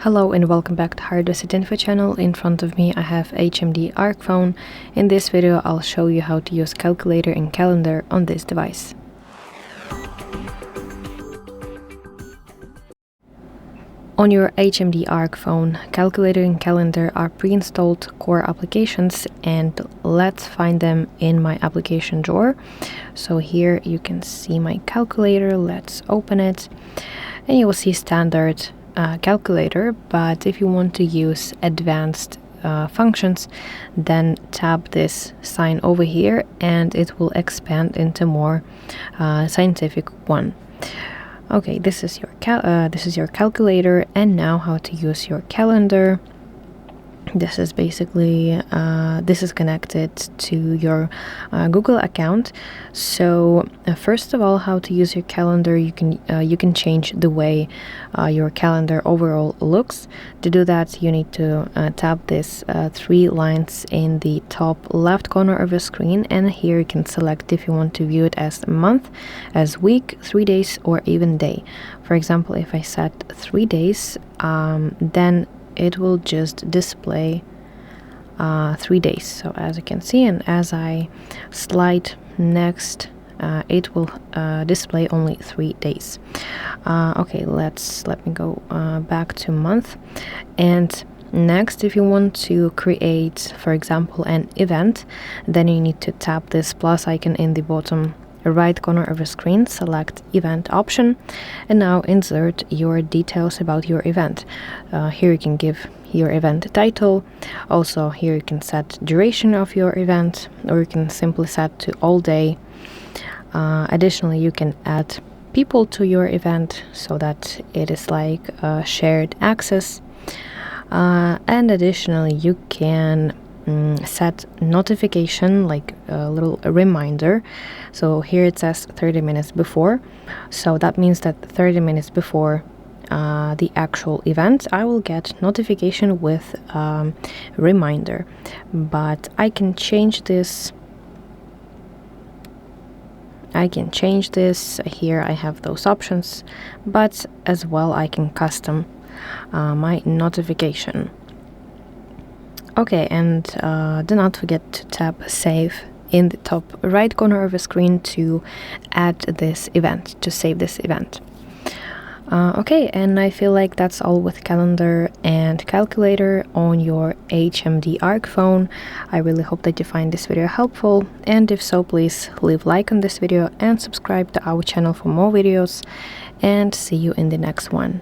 Hello and welcome back to HardReset.Info channel. In front of me I have HMD Arc phone. In this video I'll show you how to use calculator and calendar on this device. On your HMD Arc phone, calculator and calendar are pre-installed core applications, and let's find them in my application drawer. So here you can see my calculator. Let's open it and you will see standard calculator, but if you want to use advanced functions, then tap this sign over here and it will expand into more scientific one. Okay, this is your calculator, and now how to use your calendar. This is basically this is connected to your Google account. So first of all, how to use your calendar, you can change the way your calendar overall looks. To do that, you need to tap this three lines in the top left corner of your screen, and here you can select if you want to view it as a month, as week, 3 days, or even day. For example, if I set 3 days, then it will just display 3 days. So as you can see, and as I slide next, it will display only 3 days. Okay, let me go back to month. And next, if you want to create, for example, an event, then you need to tap this plus icon in the bottom right corner of the screen, select event option, and now insert your details about your event. Here you can give your event title. Also here you can set duration of your event, or you can simply set to all day. Additionally, you can add people to your event so that it is like shared access, and additionally you can set notification, like a little reminder. So here it says 30 minutes before, so that means that 30 minutes before the actual event I will get notification with reminder. But I can change this. Here I have those options, but as well I can custom my notification. Okay, and do not forget to tap save in the top right corner of the screen to add this event, to save this event. Okay, and I feel like that's all with calendar and calculator on your HMD Arc phone. I really hope that you find this video helpful, and if so, please leave a like on this video and subscribe to our channel for more videos, and see you in the next one.